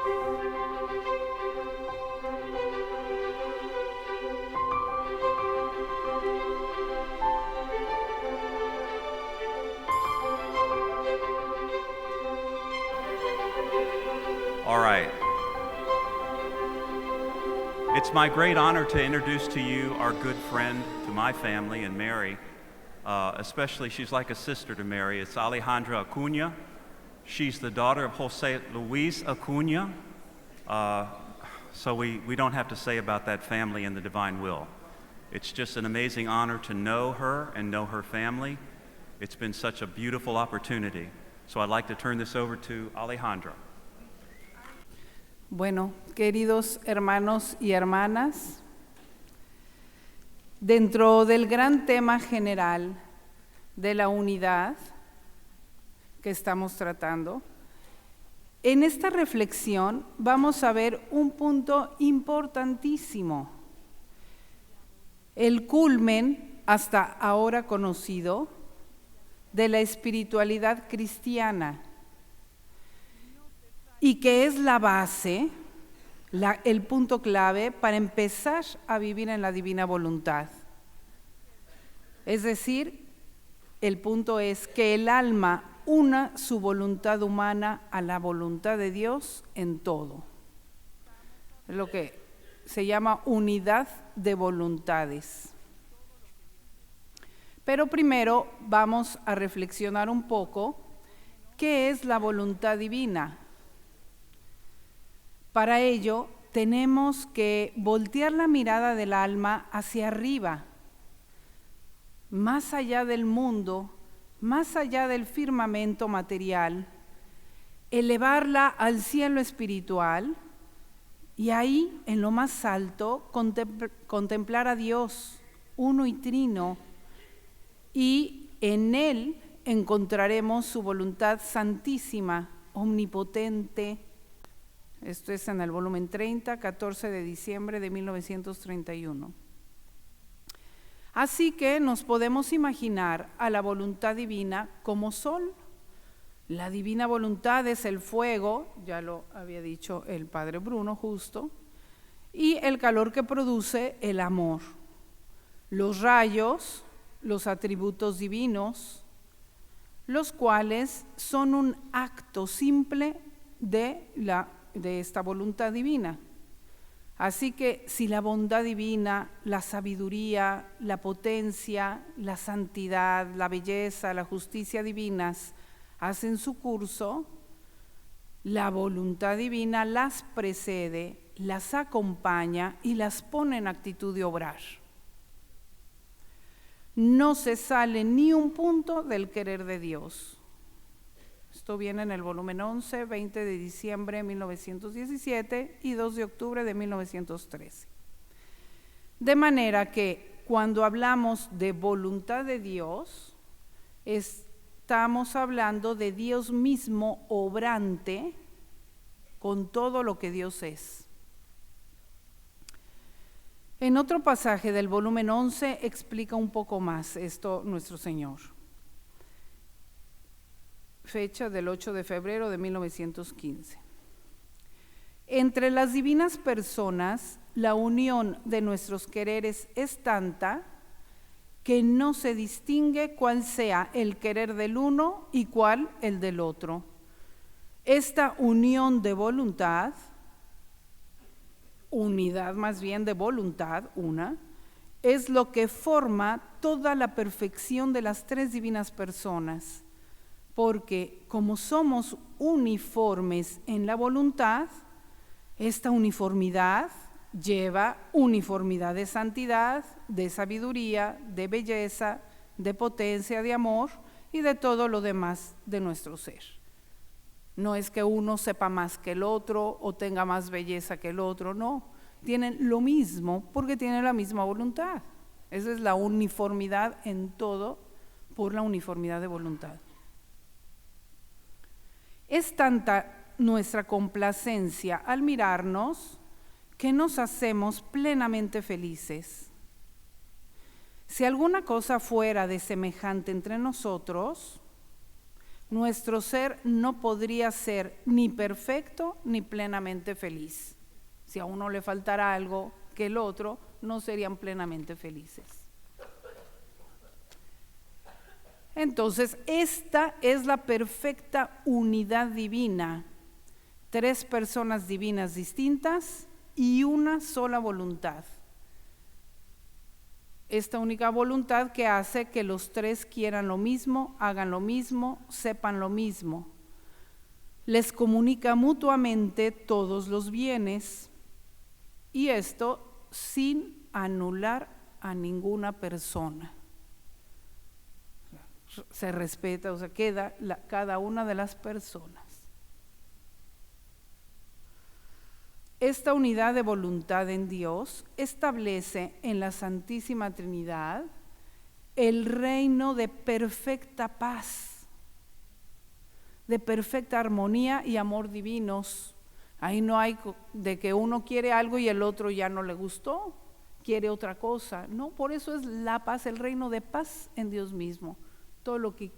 All right. It's my great honor to introduce to you our good friend to my family and Mary. Especially, she's like a sister to Mary. It's Alejandra Acuna. She's the daughter of Jose Luis Acuna. So we don't have to say about that family in the divine will. It's just an amazing honor to know her and know her family. It's been such a beautiful opportunity. So I'd like to turn this over to Alejandra. Bueno, queridos hermanos y hermanas, dentro del gran tema general de la unidad que estamos tratando, en esta reflexión vamos a ver un punto importantísimo, el culmen hasta ahora conocido de la espiritualidad cristiana, y que es la base, el punto clave para empezar a vivir en la divina voluntad. Es decir, el punto es que el alma una su voluntad humana a la voluntad de Dios en todo. Es lo que se llama unidad de voluntades. Pero primero vamos a reflexionar un poco qué es la voluntad divina. Para ello, tenemos que voltear la mirada del alma hacia arriba, más allá del mundo, más allá del firmamento material, elevarla al cielo espiritual y ahí, en lo más alto, contemplar a Dios, uno y trino, y en Él encontraremos su voluntad santísima, omnipotente. Esto es en el volumen 30, 14 de diciembre de 1931. Así que nos podemos imaginar a la voluntad divina como sol. La divina voluntad es el fuego, ya lo había dicho el Padre Bruno justo, y el calor que produce el amor. Los rayos, los atributos divinos, los cuales son un acto simple de esta voluntad divina. Así que si la bondad divina, la sabiduría, la potencia, la santidad, la belleza, la justicia divinas hacen su curso, la voluntad divina las precede, las acompaña y las pone en actitud de obrar. No se sale ni un punto del querer de Dios. Esto viene en el volumen 11, 20 de diciembre de 1917 y 2 de octubre de 1913. De manera que cuando hablamos de voluntad de Dios, estamos hablando de Dios mismo obrante con todo lo que Dios es. En otro pasaje del volumen 11 explica un poco más esto nuestro Señor. Fecha del 8 de febrero de 1915. Entre las divinas personas, la unión de nuestros quereres es tanta que no se distingue cuál sea el querer del uno y cuál el del otro. Esta unión de voluntad, unidad más bien de voluntad, una, es lo que forma toda la perfección de las tres divinas personas. Porque como somos uniformes en la voluntad, esta uniformidad lleva uniformidad de santidad, de sabiduría, de belleza, de potencia, de amor y de todo lo demás de nuestro ser. No es que uno sepa más que el otro o tenga más belleza que el otro, no. Tienen lo mismo porque tienen la misma voluntad. Esa es la uniformidad en todo por la uniformidad de voluntad. Es tanta nuestra complacencia al mirarnos que nos hacemos plenamente felices. Si alguna cosa fuera de semejante entre nosotros, nuestro ser no podría ser ni perfecto ni plenamente feliz. Si a uno le faltara algo que el otro, no serían plenamente felices. Entonces, esta es la perfecta unidad divina. 3 personas divinas distintas y una sola voluntad. Esta única voluntad que hace que los 3 quieran lo mismo, hagan lo mismo, sepan lo mismo. Les comunica mutuamente todos los bienes, y esto sin anular a ninguna persona. Se respeta, o sea, queda cada una de las personas. Esta unidad de voluntad en Dios establece en la Santísima Trinidad el reino de perfecta paz, de perfecta armonía y amor divinos. Ahí no hay de que uno quiere algo y el otro ya no le gustó, quiere otra cosa. No, por eso es la paz, el reino de paz en Dios mismo. Todo lo que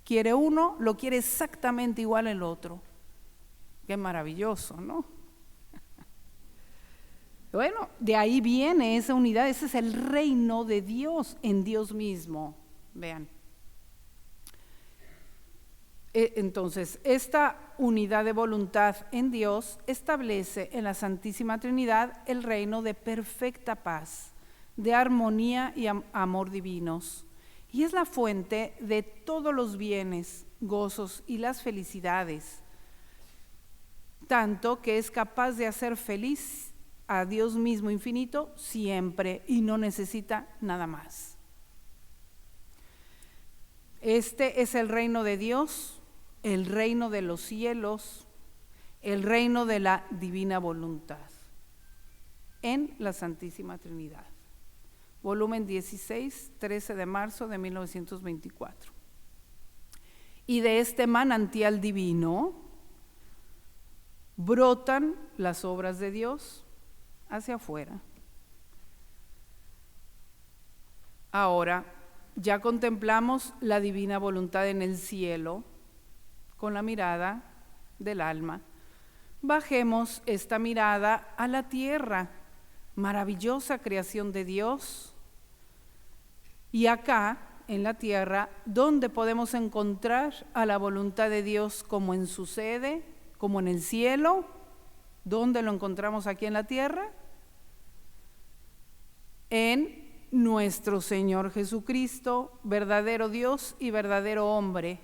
quiere uno, lo quiere exactamente igual el otro. Qué maravilloso, ¿no? Bueno, de ahí viene esa unidad, ese es el reino de Dios en Dios mismo. Vean. Entonces, esta unidad de voluntad en Dios establece en la Santísima Trinidad el reino de perfecta paz, de armonía y amor divinos. Y es la fuente de todos los bienes, gozos y las felicidades, tanto que es capaz de hacer feliz a Dios mismo infinito siempre y no necesita nada más. Este es el reino de Dios, el reino de los cielos, el reino de la divina voluntad en la Santísima Trinidad. Volumen 16, 13 de marzo de 1924. Y de este manantial divino brotan las obras de Dios hacia afuera. Ahora, ya contemplamos la divina voluntad en el cielo con la mirada del alma. Bajemos esta mirada a la tierra, maravillosa creación de Dios. Y acá, en la tierra, ¿dónde podemos encontrar a la voluntad de Dios como en su sede, como en el cielo? ¿Dónde lo encontramos aquí en la tierra? En nuestro Señor Jesucristo, verdadero Dios y verdadero hombre,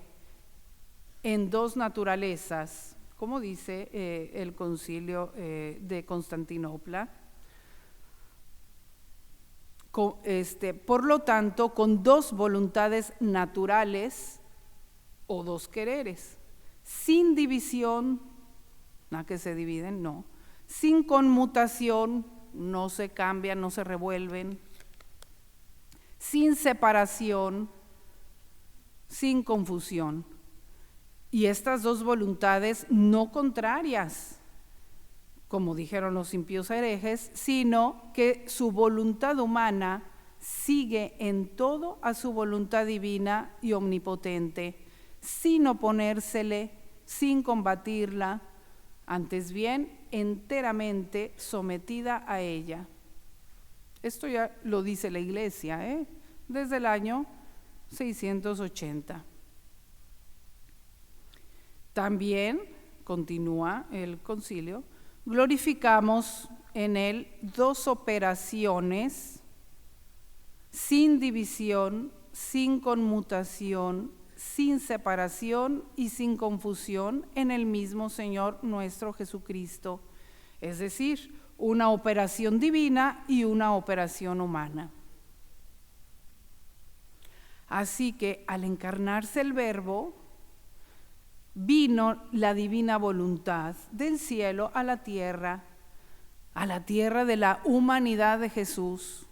en 2 naturalezas, como dice el concilio de Constantinopla. Por lo tanto, con 2 voluntades naturales o 2 quereres, sin división, no que se dividen, no, sin conmutación, no se cambian, no se revuelven, sin separación, sin confusión. Y estas 2 voluntades no contrarias, como dijeron los impíos herejes, sino que su voluntad humana sigue en todo a su voluntad divina y omnipotente, sin oponérsele, sin combatirla, antes bien, enteramente sometida a ella. Esto ya lo dice la Iglesia, desde el año 680. También, continúa el concilio, glorificamos en él 2 operaciones sin división, sin conmutación, sin separación y sin confusión en el mismo Señor nuestro Jesucristo, es decir, una operación divina y una operación humana. Así que al encarnarse el Verbo, vino la divina voluntad del cielo a la tierra de la humanidad de Jesús.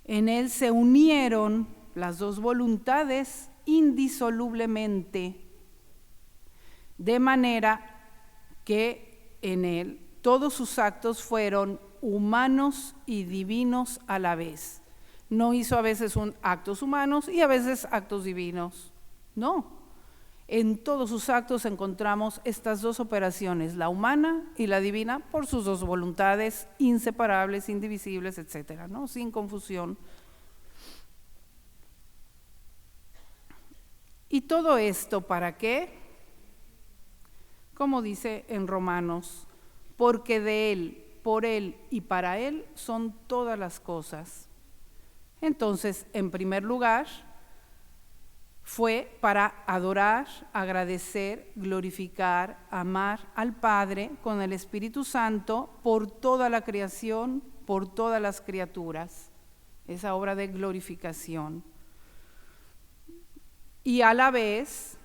En él se unieron las 2 voluntades indisolublemente, de manera que en él todos sus actos fueron humanos y divinos a la vez. No hizo a veces actos humanos y a veces actos divinos, no. En todos sus actos encontramos estas dos operaciones, la humana y la divina, por sus dos voluntades inseparables, indivisibles, etcétera, ¿no? Sin confusión. ¿Y todo esto para qué? Como dice en Romanos, porque de Él, por Él y para Él son todas las cosas. Entonces, en primer lugar, fue para adorar, agradecer, glorificar, amar al Padre con el Espíritu Santo por toda la creación, por todas las criaturas. Esa obra de glorificación. Y a la vez,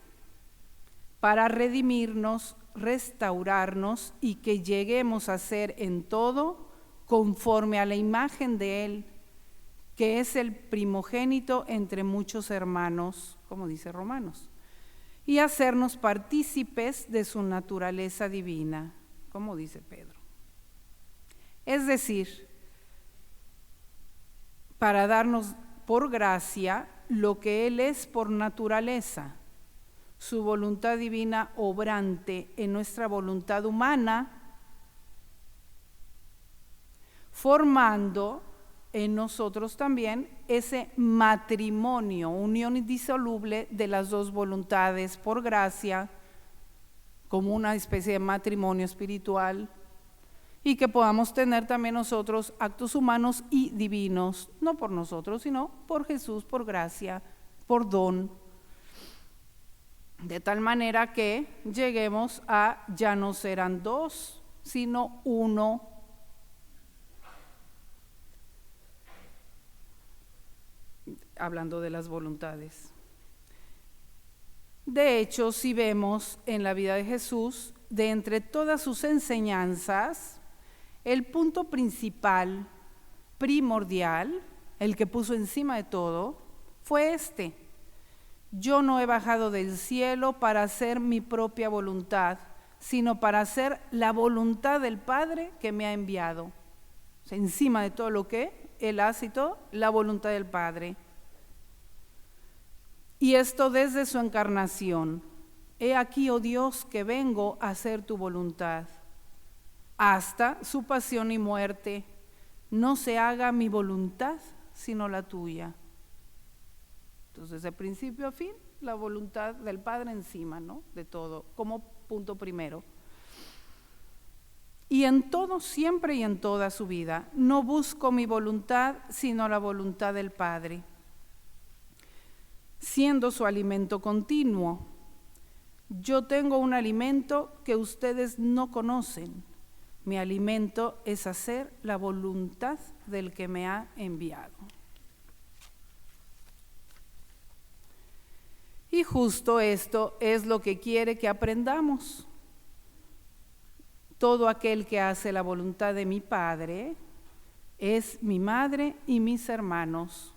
para redimirnos, restaurarnos y que lleguemos a ser en todo conforme a la imagen de Él, que es el primogénito entre muchos hermanos, como dice Romanos, y hacernos partícipes de su naturaleza divina, como dice Pedro. Es decir, para darnos por gracia lo que Él es por naturaleza, su voluntad divina obrante en nuestra voluntad humana, formando en nosotros también ese matrimonio, unión indisoluble de las dos voluntades por gracia, como una especie de matrimonio espiritual, y que podamos tener también nosotros actos humanos y divinos, no por nosotros, sino por Jesús, por gracia, por don, de tal manera que lleguemos a ya no serán dos, sino uno. Hablando de las voluntades. De hecho, si vemos en la vida de Jesús, de entre todas sus enseñanzas, el punto principal, primordial, el que puso encima de todo, fue este: yo no he bajado del cielo para hacer mi propia voluntad, sino para hacer la voluntad del Padre que me ha enviado. O sea, encima de todo lo que Él hace y todo, la voluntad del Padre. Y esto desde su encarnación. He aquí, oh Dios, que vengo a hacer tu voluntad. Hasta su pasión y muerte. No se haga mi voluntad, sino la tuya. Entonces, de principio a fin, la voluntad del Padre encima, ¿no? De todo, como punto primero. Y en todo, siempre y en toda su vida, no busco mi voluntad, sino la voluntad del Padre, siendo su alimento continuo. Yo tengo un alimento que ustedes no conocen. Mi alimento es hacer la voluntad del que me ha enviado. Y justo esto es lo que quiere que aprendamos. Todo aquel que hace la voluntad de mi Padre es mi madre y mis hermanos.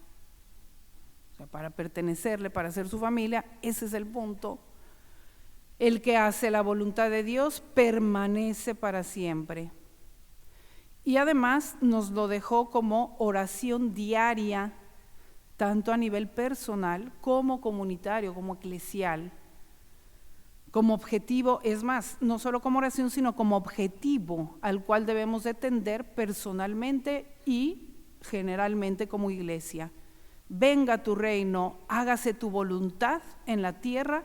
O sea, para pertenecerle, para ser su familia, ese es el punto. El que hace la voluntad de Dios permanece para siempre. Y además nos lo dejó como oración diaria, tanto a nivel personal como comunitario, como eclesial. Como objetivo, es más, no solo como oración, sino como objetivo al cual debemos de tender personalmente y generalmente como iglesia. Venga tu reino, hágase tu voluntad en la tierra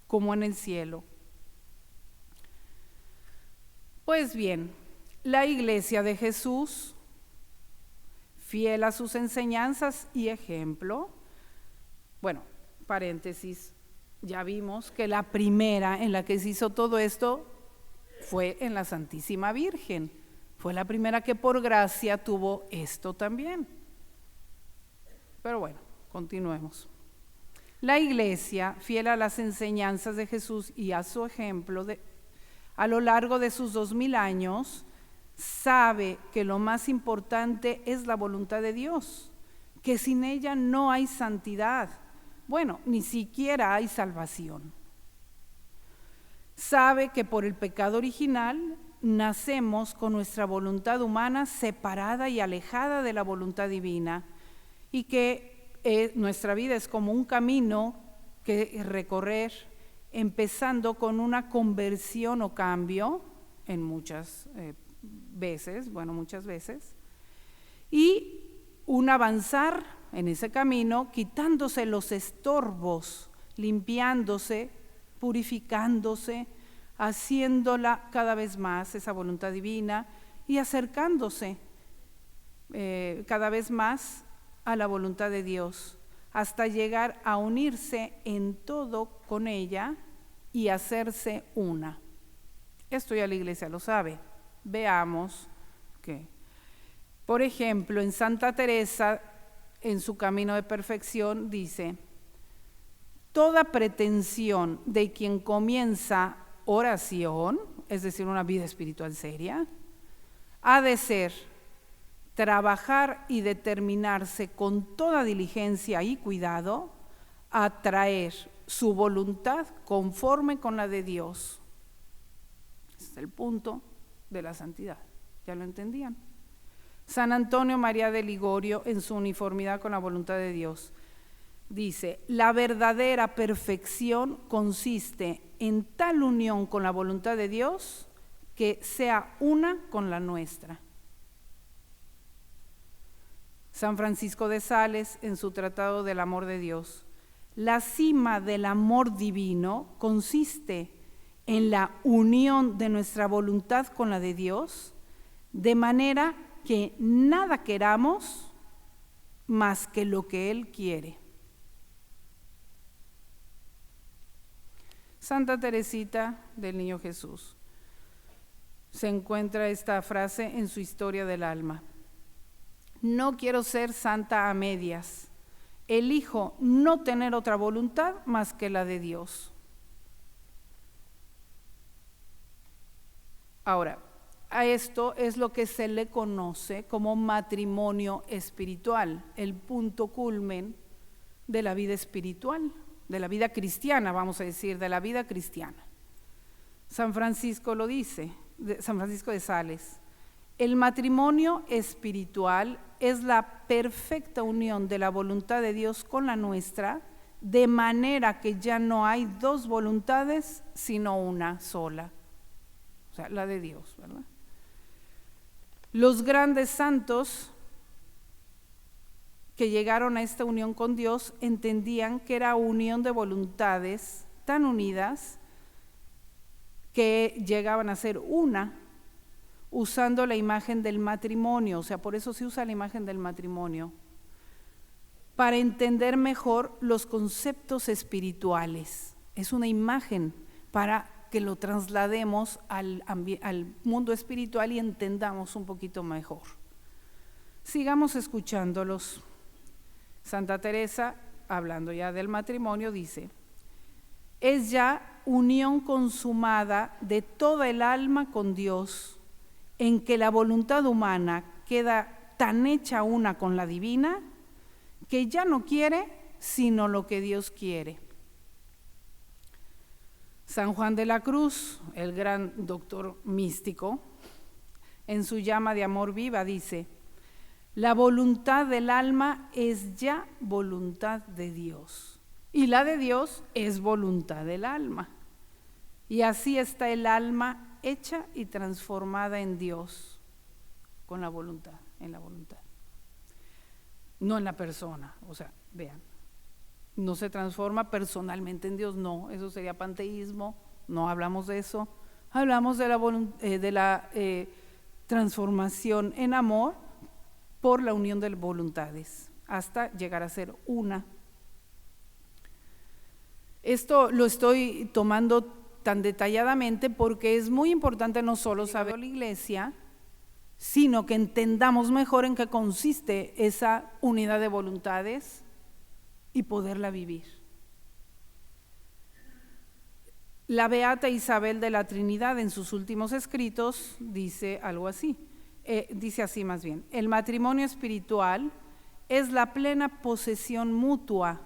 como en el cielo. Pues bien, la iglesia de Jesús, fiel a sus enseñanzas y ejemplo, bueno, paréntesis, ya vimos que la primera en la que se hizo todo esto fue en la Santísima Virgen. Fue la primera que por gracia tuvo esto también. Pero bueno, continuemos. La iglesia, fiel a las enseñanzas de Jesús y a su ejemplo, a lo largo de sus 2000 años, sabe que lo más importante es la voluntad de Dios, que sin ella no hay santidad. Bueno, ni siquiera hay salvación. Sabe que por el pecado original nacemos con nuestra voluntad humana separada y alejada de la voluntad divina, y que nuestra vida es como un camino que recorrer empezando con una conversión o cambio en muchas veces, y un avanzar en ese camino, quitándose los estorbos, limpiándose, purificándose, haciéndola cada vez más, esa voluntad divina, y acercándose cada vez más a la voluntad de Dios, hasta llegar a unirse en todo con ella y hacerse una. Esto ya la iglesia lo sabe. Veamos que, por ejemplo, en Santa Teresa, en su camino de perfección, dice: toda pretensión de quien comienza oración, es decir, una vida espiritual seria, ha de ser trabajar y determinarse con toda diligencia y cuidado a traer su voluntad conforme con la de Dios. Ese es el punto de la santidad. ¿Ya lo entendían? San Antonio María de Ligorio, en su uniformidad con la voluntad de Dios, dice: la verdadera perfección consiste en tal unión con la voluntad de Dios que sea una con la nuestra. San Francisco de Sales, en su Tratado del Amor de Dios: la cima del amor divino consiste en la unión de nuestra voluntad con la de Dios, de manera que nada queramos más que lo que Él quiere. Santa Teresita del Niño Jesús. Se encuentra esta frase en su Historia del Alma: no quiero ser santa a medias, elijo no tener otra voluntad más que la de Dios. Ahora, a esto es lo que se le conoce como matrimonio espiritual, el punto culmen de la vida espiritual, de la vida cristiana, vamos a decir, de la vida cristiana. San Francisco lo dice, San Francisco de Sales: el matrimonio espiritual es la perfecta unión de la voluntad de Dios con la nuestra, de manera que ya no hay dos voluntades, sino una sola, o sea, la de Dios, ¿verdad? Los grandes santos que llegaron a esta unión con Dios entendían que era unión de voluntades tan unidas que llegaban a ser una, usando la imagen del matrimonio. O sea, por eso se usa la imagen del matrimonio, para entender mejor los conceptos espirituales. Es una imagen para que lo traslademos al mundo espiritual y entendamos un poquito mejor. Sigamos escuchándolos. Santa Teresa, hablando ya del matrimonio, dice: es ya unión consumada de toda el alma con Dios, en que la voluntad humana queda tan hecha una con la divina, que ya no quiere sino lo que Dios quiere. San Juan de la Cruz, el gran doctor místico, en su llama de amor viva dice: la voluntad del alma es ya voluntad de Dios, y la de Dios es voluntad del alma. Y así está el alma hecha y transformada en Dios, con la voluntad, en la voluntad, no en la persona. O sea, vean, no se transforma personalmente en Dios, no, eso sería panteísmo, no hablamos de eso. Hablamos de la transformación en amor por la unión de voluntades, hasta llegar a ser una. Esto lo estoy tomando tan detalladamente porque es muy importante no solo saber la iglesia, sino que entendamos mejor en qué consiste esa unidad de voluntades y poderla vivir. La beata Isabel de la Trinidad, en sus últimos escritos, dice algo así, dice así más bien: el matrimonio espiritual es la plena posesión mutua.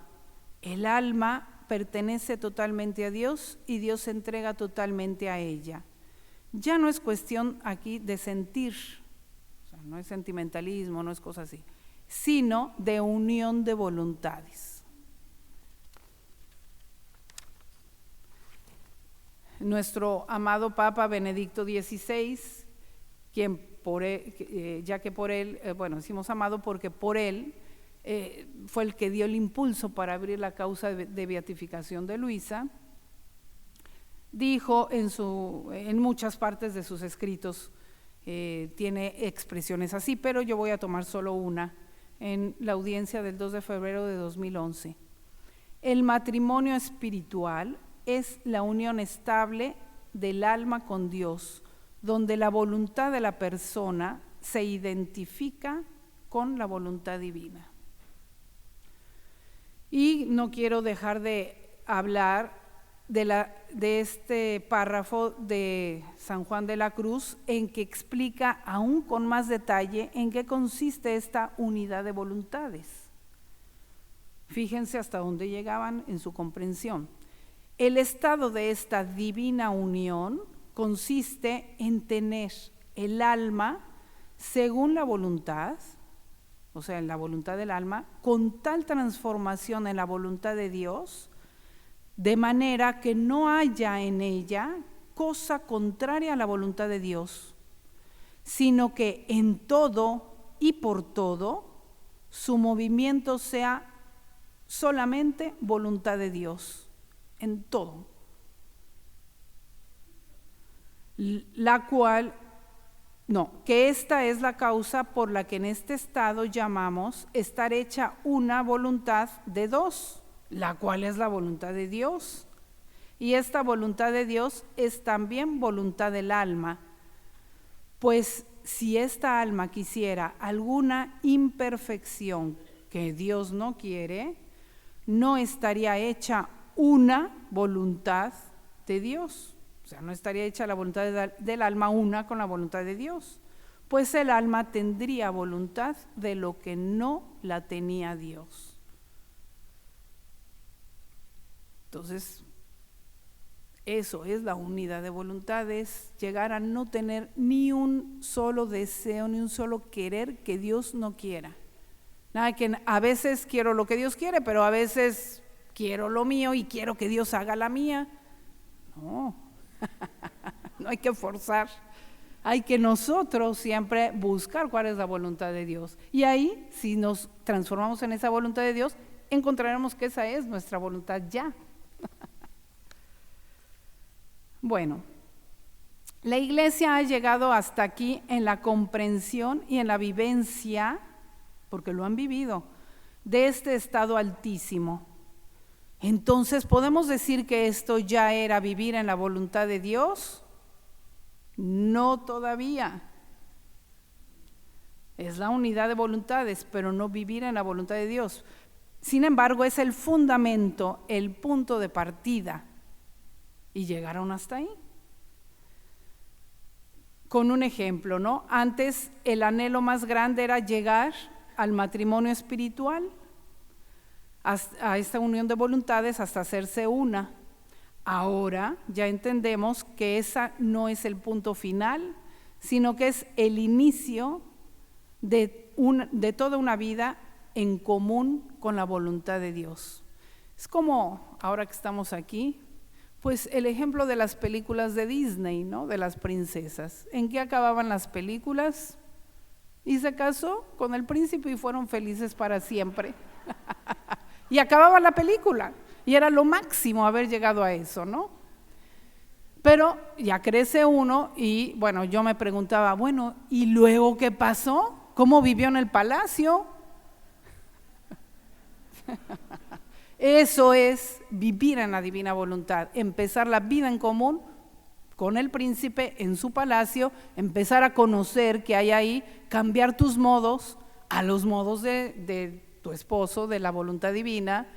El alma pertenece totalmente a Dios y Dios se entrega totalmente a ella. Ya no es cuestión aquí de sentir, o sea, no es sentimentalismo, no es cosa así, sino de unión de voluntades. nuestro amado Papa Benedicto XVI, quien ya que por él, decimos amado porque por él fue el que dio el impulso para abrir la causa de beatificación de Luisa, dijo en muchas partes de sus escritos, tiene expresiones así, pero yo voy a tomar solo una, en la audiencia del 2 de febrero de 2011. El matrimonio espiritual es la unión estable del alma con Dios, donde la voluntad de la persona se identifica con la voluntad divina. Y no quiero dejar de hablar de este párrafo de San Juan de la Cruz, en que explica aún con más detalle en qué consiste esta unidad de voluntades. Fíjense hasta dónde llegaban en su comprensión. El estado de esta divina unión consiste en tener el alma según la voluntad, o sea, en la voluntad del alma, con tal transformación en la voluntad de Dios, de manera que no haya en ella cosa contraria a la voluntad de Dios, sino que en todo y por todo su movimiento sea solamente voluntad de Dios, en todo. Que esta es la causa por la que en este estado llamamos estar hecha una voluntad de dos, la cual es la voluntad de Dios. Y esta voluntad de Dios es también voluntad del alma, pues si esta alma quisiera alguna imperfección que Dios no quiere, no estaría hecha una voluntad de Dios. O sea, no estaría hecha la voluntad del alma una con la voluntad de Dios, pues el alma tendría voluntad de lo que no la tenía Dios. Entonces, eso es la unidad de voluntades, llegar a no tener ni un solo deseo, ni un solo querer que Dios no quiera. Nada, que a veces quiero lo que Dios quiere, pero a veces quiero lo mío y quiero que Dios haga la mía. No, no hay que forzar, hay que nosotros siempre buscar cuál es la voluntad de Dios. Y ahí, si nos transformamos en esa voluntad de Dios, encontraremos que esa es nuestra voluntad ya. Bueno, la Iglesia ha llegado hasta aquí en la comprensión y en la vivencia, porque lo han vivido, de este estado altísimo. Entonces, ¿podemos decir que esto ya era vivir en la voluntad de Dios? No todavía. Es la unidad de voluntades, pero no vivir en la voluntad de Dios. Sin embargo, es el fundamento, el punto de partida. Y llegaron hasta ahí. Con un ejemplo, ¿no? Antes el anhelo más grande era llegar al matrimonio espiritual, a esta unión de voluntades hasta hacerse una. Ahora ya entendemos que esa no es el punto final, sino que es el inicio de toda una vida en común con la voluntad de Dios. Es como, ahora que estamos aquí, pues el ejemplo de las películas de Disney, ¿no? De las princesas. ¿En qué acababan las películas? Y se casó con el príncipe y fueron felices para siempre. Y acababa la película. Y era lo máximo haber llegado a eso, ¿no? Pero ya crece uno y, bueno, yo me preguntaba, bueno, ¿y luego qué pasó? ¿Cómo vivió en el palacio? Eso es vivir en la divina voluntad, empezar la vida en común con el príncipe en su palacio, empezar a conocer que hay ahí, cambiar tus modos a los modos de tu esposo, de la voluntad divina,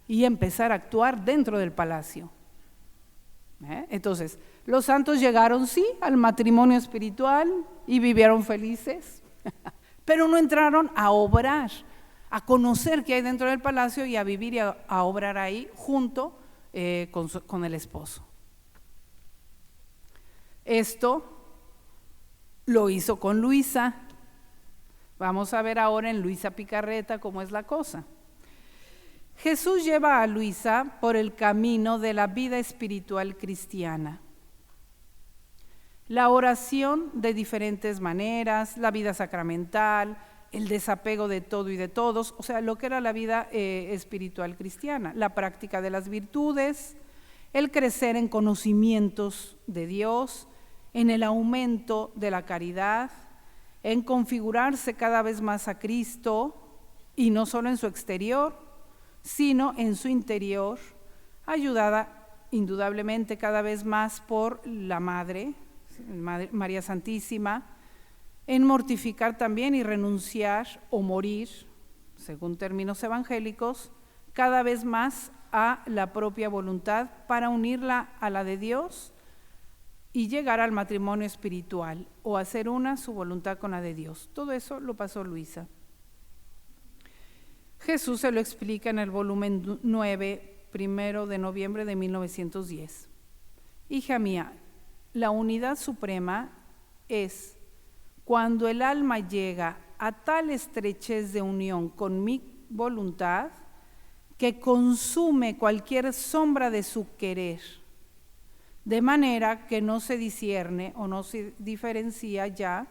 y empezar a actuar dentro del palacio. Entonces, los santos llegaron, sí, al matrimonio espiritual y vivieron felices, pero no entraron a obrar, a conocer qué hay dentro del palacio y a vivir y a obrar ahí junto con el esposo. Esto lo hizo con Luisa. Vamos a ver ahora en Luisa Picarreta cómo es la cosa. Jesús lleva a Luisa por el camino de la vida espiritual cristiana. La oración de diferentes maneras, la vida sacramental, el desapego de todo y de todos, o sea, lo que era la vida espiritual cristiana, la práctica de las virtudes, el crecer en conocimientos de Dios, en el aumento de la caridad, en configurarse cada vez más a Cristo, y no solo en su exterior, sino en su interior, ayudada indudablemente cada vez más por la Madre, María Santísima, en mortificar también y renunciar o morir, según términos evangélicos, cada vez más a la propia voluntad para unirla a la de Dios y llegar al matrimonio espiritual o hacer una su voluntad con la de Dios. Todo eso lo pasó Luisa. Jesús se lo explica en el volumen 9, 1 de noviembre de 1910. Hija mía, la unidad suprema es cuando el alma llega a tal estrechez de unión con mi voluntad que consume cualquier sombra de su querer, de manera que no se discierne o no se diferencia ya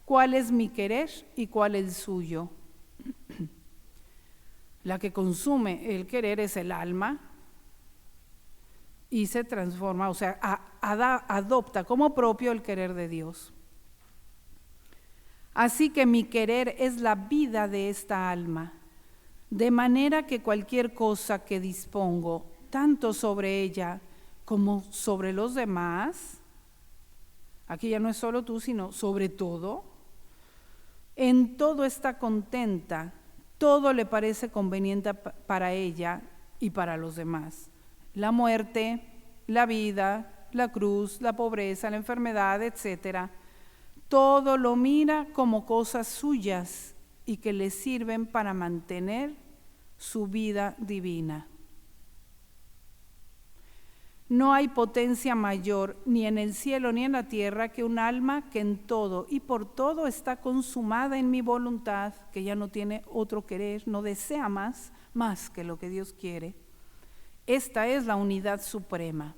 cuál es mi querer y cuál el suyo. La que consume el querer es el alma y se transforma, o sea, adopta como propio el querer de Dios. Así que mi querer es la vida de esta alma, de manera que cualquier cosa que dispongo, tanto sobre ella como sobre los demás, aquí ya no es solo tú, sino sobre todo, en todo está contenta, todo le parece conveniente para ella y para los demás. La muerte, la vida, la cruz, la pobreza, la enfermedad, etcétera. Todo lo mira como cosas suyas y que le sirven para mantener su vida divina. No hay potencia mayor ni en el cielo ni en la tierra que un alma que en todo y por todo está consumada en mi voluntad, que ya no tiene otro querer, no desea más que lo que Dios quiere. Esta es la unidad suprema.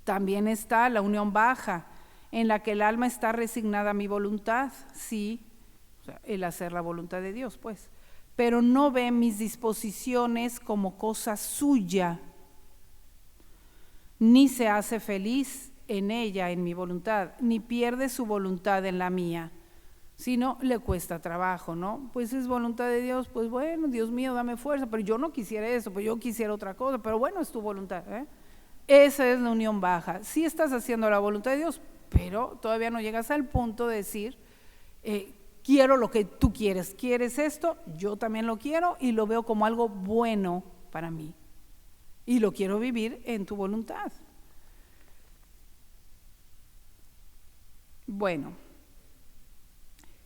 También está la unión baja, en la que el alma está resignada a mi voluntad, sí, o sea, el hacer la voluntad de Dios, pues, pero no ve mis disposiciones como cosa suya, ni se hace feliz en ella, en mi voluntad, ni pierde su voluntad en la mía, sino le cuesta trabajo, ¿no? Pues es voluntad de Dios, pues bueno, Dios mío, dame fuerza, pero yo no quisiera eso, pues yo quisiera otra cosa, pero bueno, es tu voluntad, ¿eh? Esa es la unión baja. Sí estás haciendo la voluntad de Dios, pero todavía no llegas al punto de decir, quiero lo que tú quieres, quieres esto, yo también lo quiero y lo veo como algo bueno para mí. Y lo quiero vivir en tu voluntad. Bueno,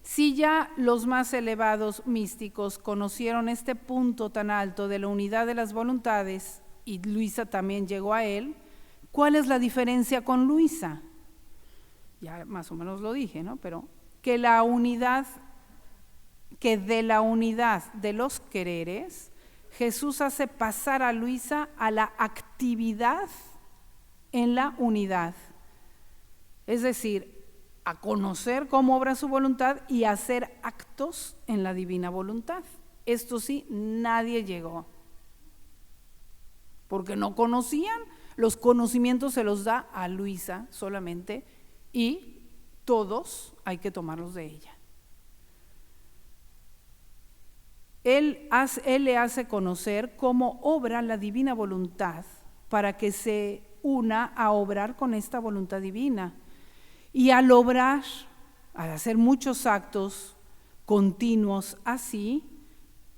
si ya los más elevados místicos conocieron este punto tan alto de la unidad de las voluntades, y Luisa también llegó a él, ¿cuál es la diferencia con Luisa? Ya más o menos lo dije, ¿no? Pero que de la unidad de los quereres, Jesús hace pasar a Luisa a la actividad en la unidad, es decir, a conocer cómo obra su voluntad y a hacer actos en la divina voluntad. Esto sí, nadie llegó, porque no conocían, los conocimientos se los da a Luisa solamente y todos hay que tomarlos de ella. Él le hace conocer cómo obra la divina voluntad para que se una a obrar con esta voluntad divina. Y al obrar, al hacer muchos actos continuos así,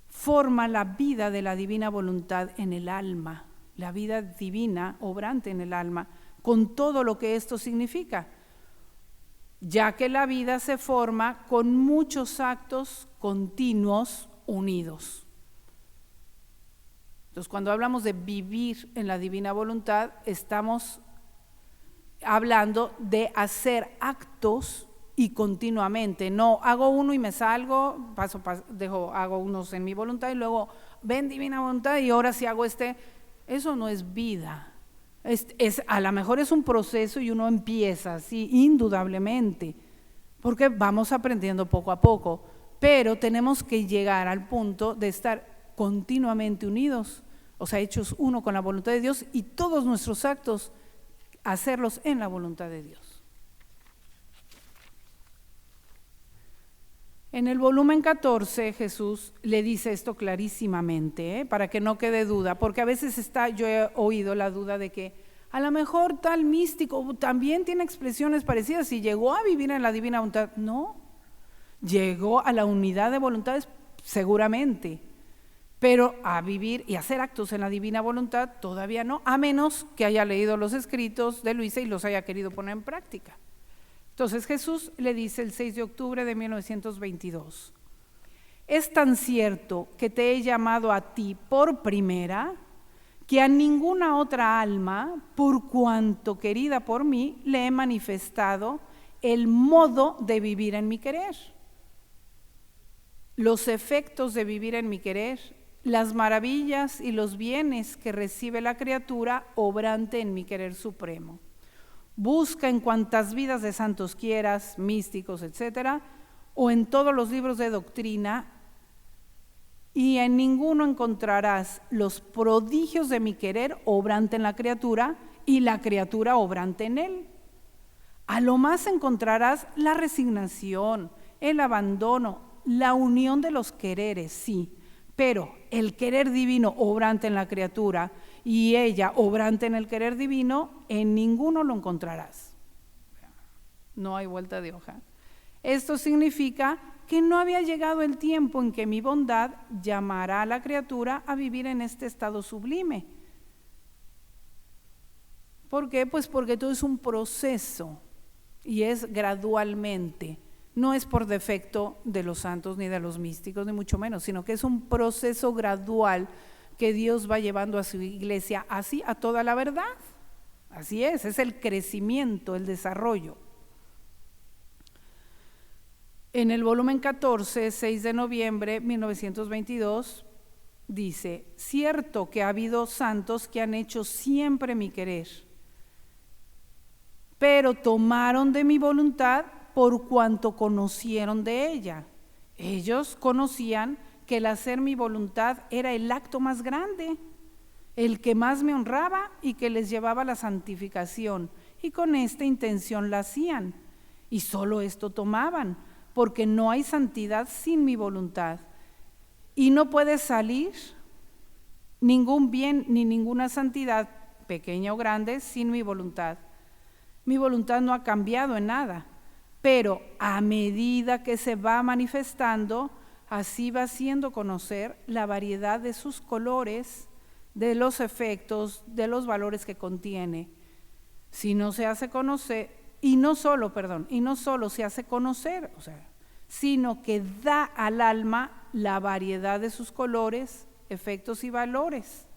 forma la vida de la divina voluntad en el alma, la vida divina obrante en el alma, con todo lo que esto significa, ya que la vida se forma con muchos actos continuos unidos. Entonces, cuando hablamos de vivir en la divina voluntad, estamos hablando de hacer actos y continuamente, no hago uno y me salgo, hago unos en mi voluntad y luego ven divina voluntad y ahora sí hago eso no es vida. A lo mejor es un proceso y uno empieza así, indudablemente, porque vamos aprendiendo poco a poco, pero tenemos que llegar al punto de estar continuamente unidos, o sea, hechos uno con la voluntad de Dios y todos nuestros actos, hacerlos en la voluntad de Dios. En el volumen 14 Jesús le dice esto clarísimamente, para que no quede duda, porque a veces yo he oído la duda de que a lo mejor tal místico también tiene expresiones parecidas y llegó a vivir en la divina voluntad. No, llegó a la unidad de voluntades seguramente, pero a vivir y hacer actos en la divina voluntad todavía no, a menos que haya leído los escritos de Luisa y los haya querido poner en práctica. Entonces Jesús le dice el 6 de octubre de 1922, es tan cierto que te he llamado a ti por primera, que a ninguna otra alma, por cuanto querida por mí, le he manifestado el modo de vivir en mi querer, los efectos de vivir en mi querer, las maravillas y los bienes que recibe la criatura obrante en mi querer supremo. Busca en cuantas vidas de santos quieras, místicos, etcétera, o en todos los libros de doctrina, y en ninguno encontrarás los prodigios de mi querer obrante en la criatura y la criatura obrante en él. A lo más encontrarás la resignación, el abandono, la unión de los quereres, sí, pero el querer divino obrante en la criatura y ella obrante en el querer divino, en ninguno lo encontrarás. No hay vuelta de hoja. Esto significa que no había llegado el tiempo en que mi bondad llamará a la criatura a vivir en este estado sublime. ¿Por qué? Pues porque todo es un proceso y es gradualmente. No es por defecto de los santos ni de los místicos, ni mucho menos, sino que es un proceso gradual que Dios va llevando a su iglesia así a toda la verdad. Así es el crecimiento, el desarrollo. En el volumen 14, 6 de noviembre 1922, dice, cierto que ha habido santos que han hecho siempre mi querer, pero tomaron de mi voluntad por cuanto conocieron de ella. Ellos conocían que el hacer mi voluntad era el acto más grande, el que más me honraba y que les llevaba a la santificación, y con esta intención la hacían, y solo esto tomaban, porque no hay santidad sin mi voluntad, y no puede salir ningún bien ni ninguna santidad, pequeña o grande, sin mi voluntad. Mi voluntad no ha cambiado en nada, pero a medida que se va manifestando, así va haciendo conocer la variedad de sus colores, de los efectos, de los valores que contiene. Si no se hace conocer, y no solo se hace conocer, sino que da al alma la variedad de sus colores, efectos y valores.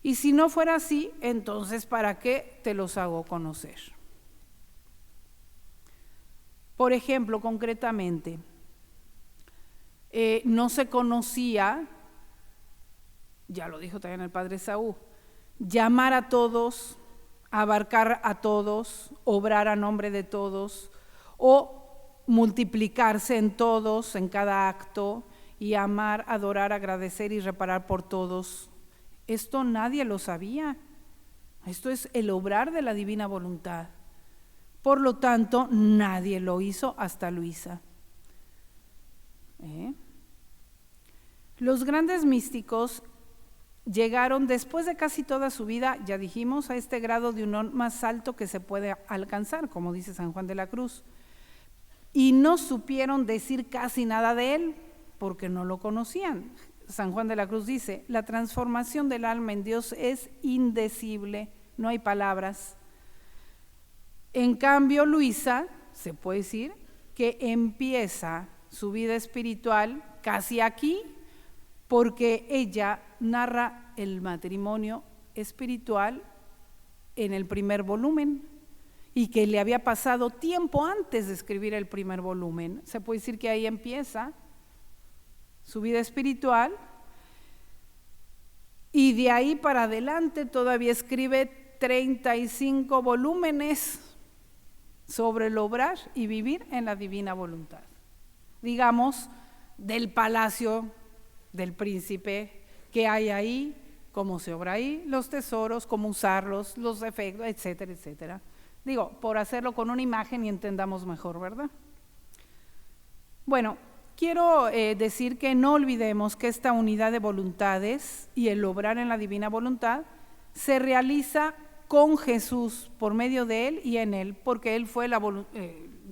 Y si no fuera así, entonces ¿para qué te los hago conocer? Por ejemplo, concretamente, no se conocía, ya lo dijo también el padre Saúl, llamar a todos, abarcar a todos, obrar a nombre de todos, o multiplicarse en todos, en cada acto, y amar, adorar, agradecer y reparar por todos. Esto nadie lo sabía. Esto es el obrar de la divina voluntad. Por lo tanto, nadie lo hizo hasta Luisa. Los grandes místicos llegaron después de casi toda su vida, ya dijimos, a este grado de unión más alto que se puede alcanzar, como dice San Juan de la Cruz, y no supieron decir casi nada de él porque no lo conocían. San Juan de la Cruz dice, la transformación del alma en Dios es indecible, no hay palabras. En cambio, Luisa, se puede decir, que empieza su vida espiritual casi aquí, porque ella narra el matrimonio espiritual en el primer volumen y que le había pasado tiempo antes de escribir el primer volumen. Se puede decir que ahí empieza su vida espiritual y de ahí para adelante todavía escribe 35 volúmenes sobre el obrar y vivir en la divina voluntad. Digamos, del palacio del príncipe, qué hay ahí, cómo se obra ahí, los tesoros, cómo usarlos, los efectos, etcétera, etcétera. Digo, por hacerlo con una imagen y entendamos mejor, ¿verdad? Bueno, quiero decir que no olvidemos que esta unidad de voluntades y el obrar en la divina voluntad se realiza con Jesús, por medio de Él y en Él, porque Él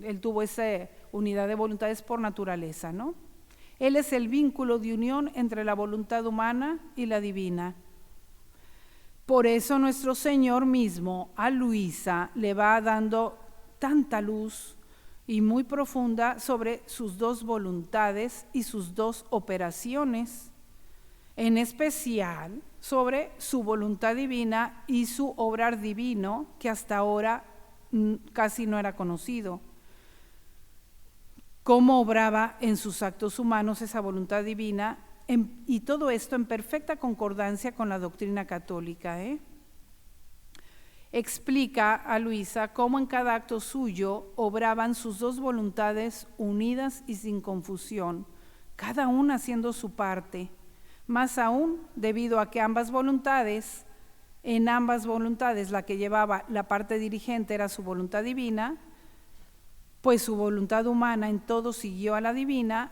Él tuvo esa unidad de voluntades por naturaleza, ¿no? Él es el vínculo de unión entre la voluntad humana y la divina. Por eso nuestro Señor mismo a Luisa le va dando tanta luz y muy profunda sobre sus dos voluntades y sus dos operaciones, en especial sobre su voluntad divina y su obrar divino, que hasta ahora casi no era conocido. Cómo obraba en sus actos humanos esa voluntad divina, y todo esto en perfecta concordancia con la doctrina católica. Explica a Luisa cómo en cada acto suyo obraban sus dos voluntades unidas y sin confusión, cada una haciendo su parte, más aún debido a que en ambas voluntades la que llevaba la parte dirigente era su voluntad divina, pues su voluntad humana en todo siguió a la divina,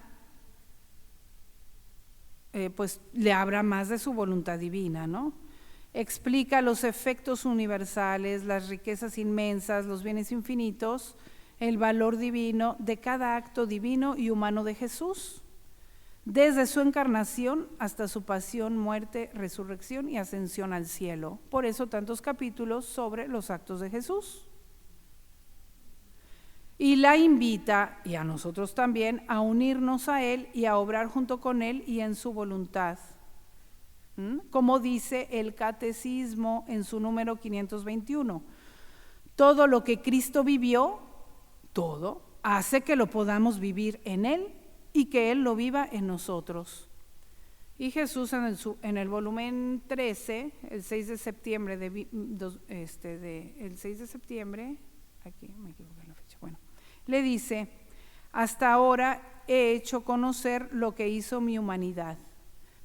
pues le habla más de su voluntad divina, ¿no? Explica los efectos universales, las riquezas inmensas, los bienes infinitos, el valor divino de cada acto divino y humano de Jesús, desde su encarnación hasta su pasión, muerte, resurrección y ascensión al cielo. Por eso tantos capítulos sobre los actos de Jesús. Y la invita, y a nosotros también, a unirnos a Él y a obrar junto con Él y en su voluntad. Como dice el Catecismo en su número 521, todo lo que Cristo vivió, todo, hace que lo podamos vivir en Él y que Él lo viva en nosotros. Y Jesús en el volumen 13, el 6 de septiembre, el 6 de septiembre, aquí me equivoqué en la fecha, bueno, le dice: hasta ahora he hecho conocer lo que hizo mi humanidad,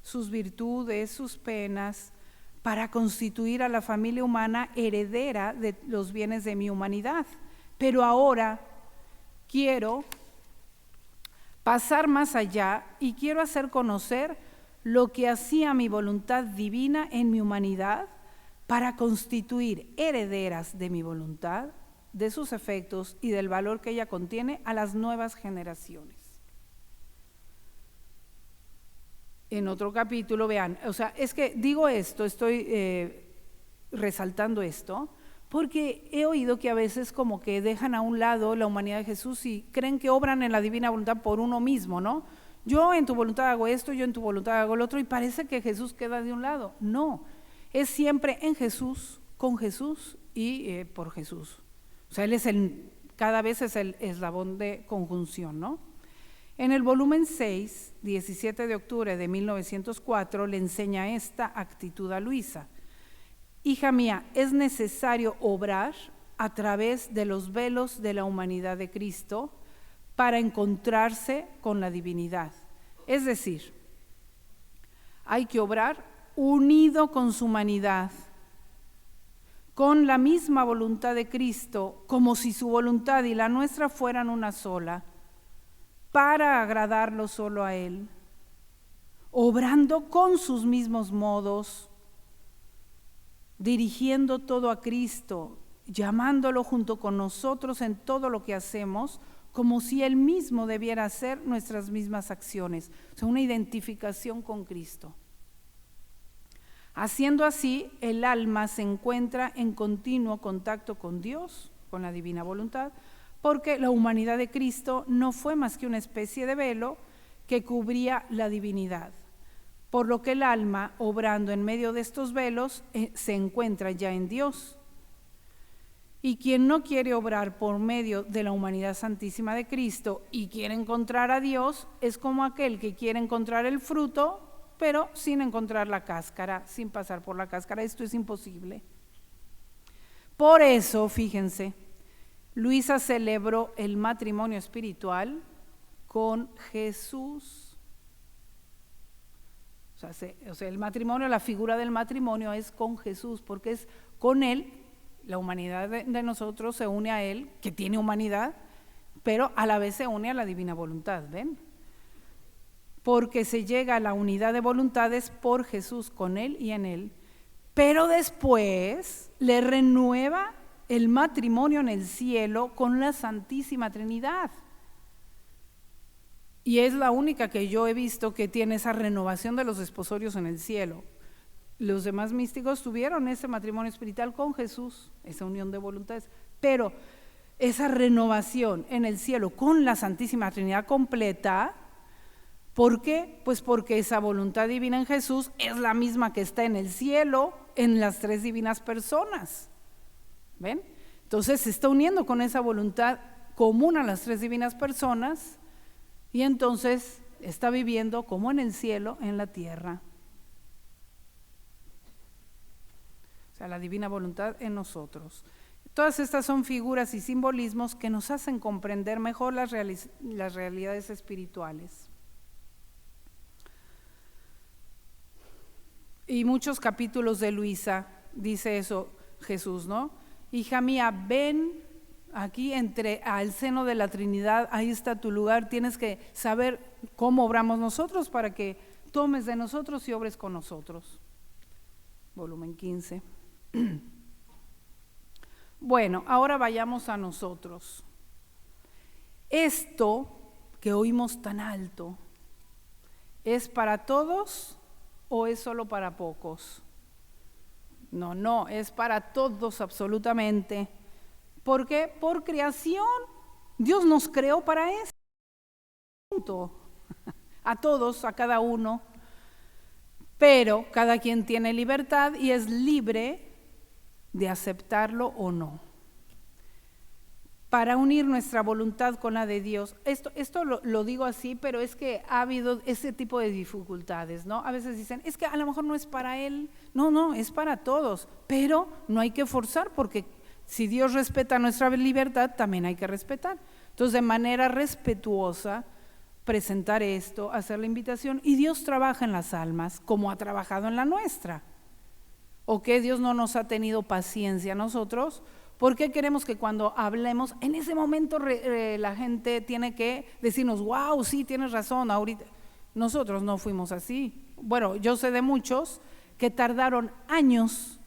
sus virtudes, sus penas, para constituir a la familia humana heredera de los bienes de mi humanidad. Pero ahora quiero pasar más allá y quiero hacer conocer lo que hacía mi voluntad divina en mi humanidad para constituir herederas de mi voluntad, de sus efectos y del valor que ella contiene a las nuevas generaciones. En otro capítulo, vean, o sea, es que digo esto, estoy resaltando esto, porque he oído que a veces como que dejan a un lado la humanidad de Jesús y creen que obran en la divina voluntad por uno mismo, ¿no? Yo en tu voluntad hago esto, yo en tu voluntad hago lo otro, y parece que Jesús queda de un lado. No, es siempre en Jesús, con Jesús y por Jesús. O sea, Él cada vez es el eslabón de conjunción, ¿no? En el volumen 6, 17 de octubre de 1904, le enseña esta actitud a Luisa. Hija mía, es necesario obrar a través de los velos de la humanidad de Cristo para encontrarse con la divinidad. Es decir, hay que obrar unido con su humanidad, con la misma voluntad de Cristo, como si su voluntad y la nuestra fueran una sola, para agradarlo solo a Él, obrando con sus mismos modos, dirigiendo todo a Cristo, llamándolo junto con nosotros en todo lo que hacemos, como si Él mismo debiera hacer nuestras mismas acciones. O sea, una identificación con Cristo. Haciendo así, el alma se encuentra en continuo contacto con Dios, con la divina voluntad, porque la humanidad de Cristo no fue más que una especie de velo que cubría la divinidad, por lo que el alma, obrando en medio de estos velos, se encuentra ya en Dios. Y quien no quiere obrar por medio de la humanidad santísima de Cristo y quiere encontrar a Dios, es como aquel que quiere encontrar el fruto, pero sin encontrar la cáscara, sin pasar por la cáscara. Esto es imposible. Por eso, fíjense, Luisa celebró el matrimonio espiritual con Jesús. O sea, el matrimonio, la figura del matrimonio es con Jesús, porque es con Él, la humanidad de nosotros se une a Él, que tiene humanidad, pero a la vez se une a la divina voluntad, ¿ven? Porque se llega a la unidad de voluntades por Jesús, con Él y en Él, pero después le renueva el matrimonio en el cielo con la Santísima Trinidad. Y es la única que yo he visto que tiene esa renovación de los desposorios en el cielo. Los demás místicos tuvieron ese matrimonio espiritual con Jesús, esa unión de voluntades, pero esa renovación en el cielo con la Santísima Trinidad completa, ¿por qué? Pues porque esa voluntad divina en Jesús es la misma que está en el cielo, en las tres divinas personas. ¿Ven? Entonces se está uniendo con esa voluntad común a las tres divinas personas y entonces está viviendo como en el cielo, en la tierra. O sea, la divina voluntad en nosotros. Todas estas son figuras y simbolismos que nos hacen comprender mejor las realidades espirituales. Y muchos capítulos de Luisa dice eso Jesús, ¿no? Hija mía, ven aquí al seno de la Trinidad, ahí está tu lugar, tienes que saber cómo obramos nosotros para que tomes de nosotros y obres con nosotros. Volumen 15. Bueno, ahora vayamos a nosotros. Esto que oímos tan alto, ¿es para todos o es solo para pocos? No, es para todos absolutamente. ¿Por qué? Por creación. Dios nos creó para eso. A todos, a cada uno. Pero cada quien tiene libertad y es libre de aceptarlo o no. Para unir nuestra voluntad con la de Dios. Esto lo digo así, pero es que ha habido ese tipo de dificultades, ¿no? A veces dicen, es que a lo mejor no es para él. No, es para todos, pero no hay que forzar, porque si Dios respeta nuestra libertad, también hay que respetar. Entonces, de manera respetuosa, presentar esto, hacer la invitación, y Dios trabaja en las almas, como ha trabajado en la nuestra. ¿O que Dios no nos ha tenido paciencia a nosotros? ¿Por qué queremos que cuando hablemos, en ese momento la gente tiene que decirnos, wow, sí, tienes razón, ahorita? Nosotros no fuimos así. Bueno, yo sé de muchos que tardaron años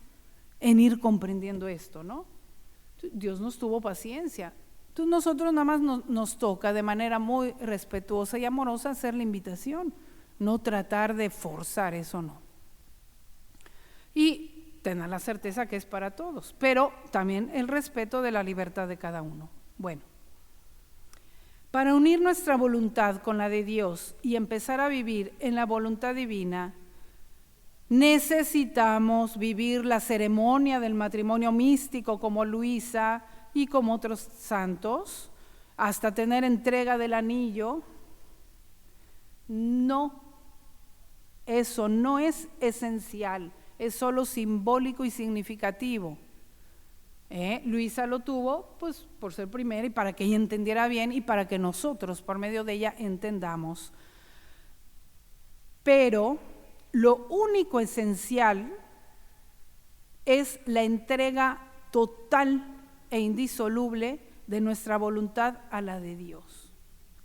en ir comprendiendo esto, ¿no? Dios nos tuvo paciencia. Entonces nosotros nada más nos toca de manera muy respetuosa y amorosa hacer la invitación, no tratar de forzar, eso no. Y tener la certeza que es para todos, pero también el respeto de la libertad de cada uno. Bueno, para unir nuestra voluntad con la de Dios y empezar a vivir en la voluntad divina, necesitamos vivir la ceremonia del matrimonio místico como Luisa y como otros santos, hasta tener entrega del anillo. No, eso no es esencial. Es solo simbólico y significativo. Luisa lo tuvo pues por ser primera y para que ella entendiera bien y para que nosotros por medio de ella entendamos. Pero lo único esencial es la entrega total e indisoluble de nuestra voluntad a la de Dios.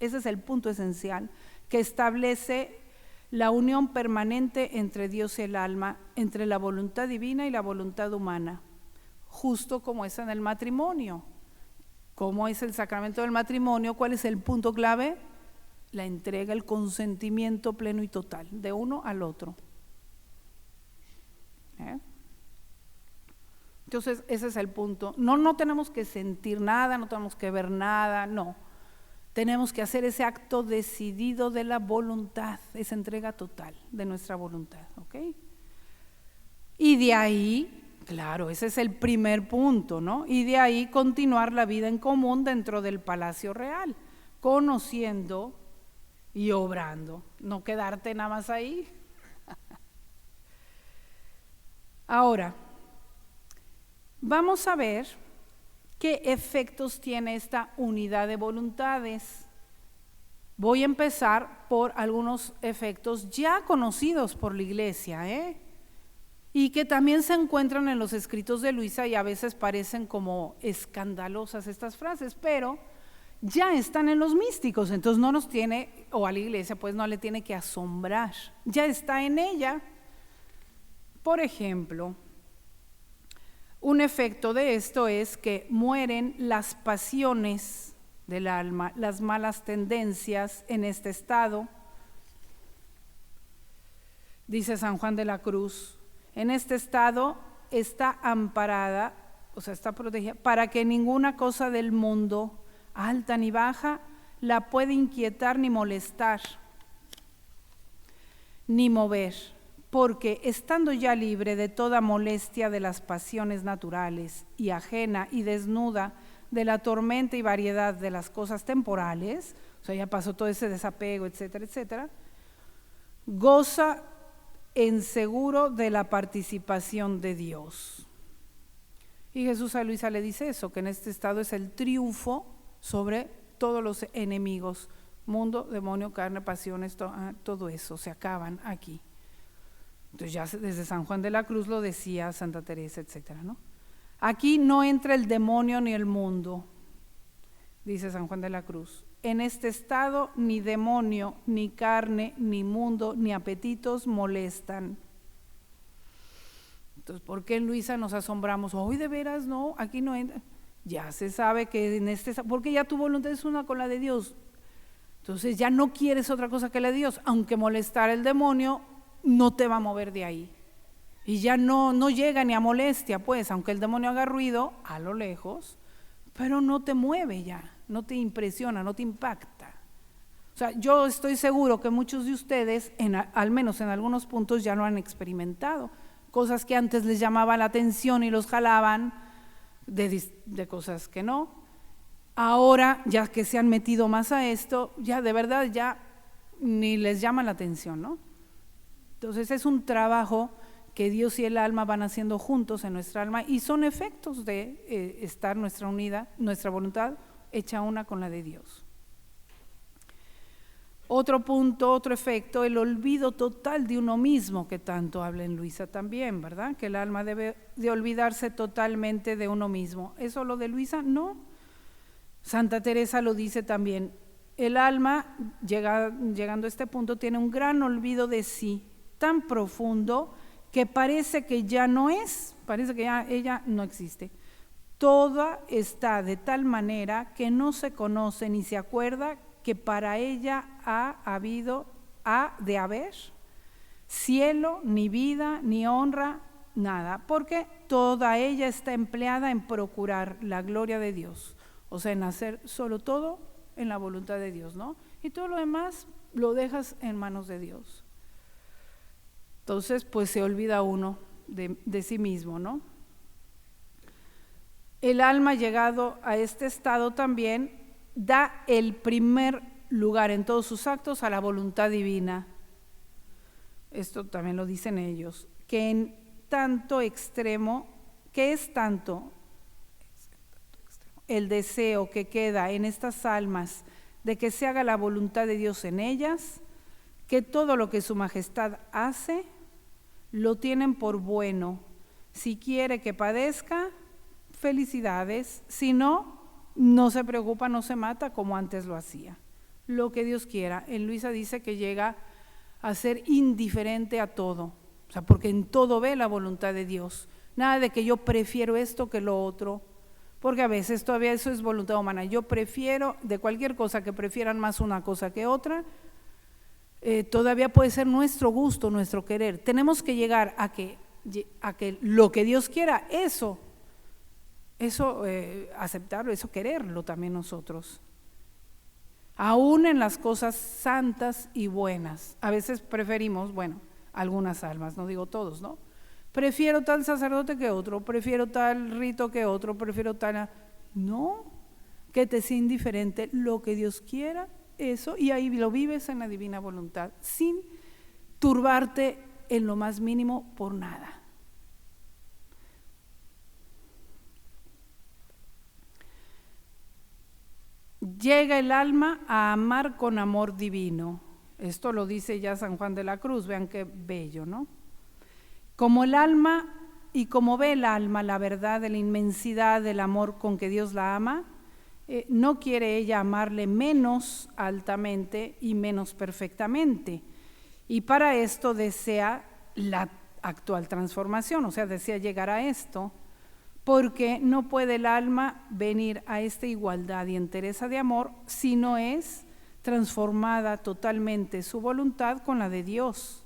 Ese es el punto esencial que establece la unión permanente entre Dios y el alma, entre la voluntad divina y la voluntad humana, justo como es en el matrimonio. ¿Cómo es el sacramento del matrimonio? ¿Cuál es el punto clave? La entrega, el consentimiento pleno y total, de uno al otro. Entonces, ese es el punto. No tenemos que sentir nada, no tenemos que ver nada, no. Tenemos que hacer ese acto decidido de la voluntad, esa entrega total de nuestra voluntad, ¿ok? Y de ahí, claro, ese es el primer punto, ¿no? Y de ahí continuar la vida en común dentro del palacio real, conociendo y obrando, no quedarte nada más ahí. Vamos a ver qué efectos tiene esta unidad de voluntades. Voy a empezar por algunos efectos ya conocidos por la iglesia, y que también se encuentran en los escritos de Luisa, y a veces parecen como escandalosas estas frases, pero ya están en los místicos, entonces no nos tiene, o a la iglesia pues no le tiene que asombrar, ya está en ella. Por ejemplo, un efecto de esto es que mueren las pasiones del alma, las malas tendencias en este estado. Dice San Juan de la Cruz, en este estado está amparada, o sea, está protegida, para que ninguna cosa del mundo, alta ni baja, la puede inquietar ni molestar, ni mover, porque estando ya libre de toda molestia de las pasiones naturales y ajena y desnuda de la tormenta y variedad de las cosas temporales, o sea, ya pasó todo ese desapego, etcétera, etcétera, goza en seguro de la participación de Dios. Y Jesús a Luisa le dice eso, que en este estado es el triunfo sobre todos los enemigos, mundo, demonio, carne, pasiones, todo eso, se acaban aquí. Entonces ya desde San Juan de la Cruz lo decía Santa Teresa, etcétera, ¿no? Aquí no entra el demonio ni el mundo, dice San Juan de la Cruz. En este estado ni demonio, ni carne, ni mundo, ni apetitos molestan. Entonces, ¿por qué en Luisa nos asombramos? Hoy de veras no, aquí no entra. Ya se sabe que en este, porque ya tu voluntad es una con la de Dios. Entonces ya no quieres otra cosa que la de Dios, aunque molestar el demonio no te va a mover de ahí. Y ya no llega ni a molestia, pues, aunque el demonio haga ruido a lo lejos, pero no te mueve ya, no te impresiona, no te impacta. O sea, yo estoy seguro que muchos de ustedes, al menos en algunos puntos, ya lo han experimentado. Cosas que antes les llamaban la atención y los jalaban, de cosas que no. Ahora, ya que se han metido más a esto, ya de verdad ya ni les llama la atención, ¿no? Entonces es un trabajo que Dios y el alma van haciendo juntos en nuestra alma, y son efectos de estar nuestra voluntad hecha una con la de Dios. Otro punto, otro efecto, el olvido total de uno mismo, que tanto habla en Luisa también, ¿verdad? Que el alma debe de olvidarse totalmente de uno mismo. ¿Eso lo de Luisa? No. Santa Teresa lo dice también. El alma, llegando a este punto, tiene un gran olvido de sí, tan profundo que parece que ya no es, parece que ya ella no existe. Toda está de tal manera que no se conoce ni se acuerda que para ella ha de haber cielo, ni vida, ni honra, nada, porque toda ella está empleada en procurar la gloria de Dios, o sea, en hacer solo todo en la voluntad de Dios, ¿no? Y todo lo demás lo dejas en manos de Dios. Entonces, pues se olvida uno de sí mismo, ¿no? El alma, llegado a este estado, también da el primer lugar en todos sus actos a la voluntad divina. Esto también lo dicen ellos, que en tanto extremo, que es tanto el deseo que queda en estas almas de que se haga la voluntad de Dios en ellas, que todo lo que su majestad hace, lo tienen por bueno. Si quiere que padezca, felicidades, si no, no se preocupa, no se mata como antes lo hacía. Lo que Dios quiera. En Luisa dice que llega a ser indiferente a todo, o sea, porque en todo ve la voluntad de Dios. Nada de que yo prefiero esto que lo otro, porque a veces todavía eso es voluntad humana. Yo prefiero, de cualquier cosa que prefieran más una cosa que otra, todavía puede ser nuestro gusto, nuestro querer. Tenemos que llegar a que lo que Dios quiera, eso aceptarlo, eso quererlo también nosotros. Aún en las cosas santas y buenas. A veces preferimos, bueno, algunas almas, no digo todos, ¿no? Prefiero tal sacerdote que otro, prefiero tal rito que otro, prefiero tal... No, que te sea indiferente lo que Dios quiera, eso, y ahí lo vives en la divina voluntad, sin turbarte en lo más mínimo por nada. llega el alma a amar con amor divino. Esto lo dice ya San Juan de la Cruz, vean qué bello, ¿no? Como el alma y como ve el alma la verdad de la inmensidad del amor con que Dios la ama, no quiere ella amarle menos altamente y menos perfectamente. Y para esto desea la actual transformación, o sea, desea llegar a esto, porque no puede el alma venir a esta igualdad y entereza de amor si no es transformada totalmente su voluntad con la de Dios,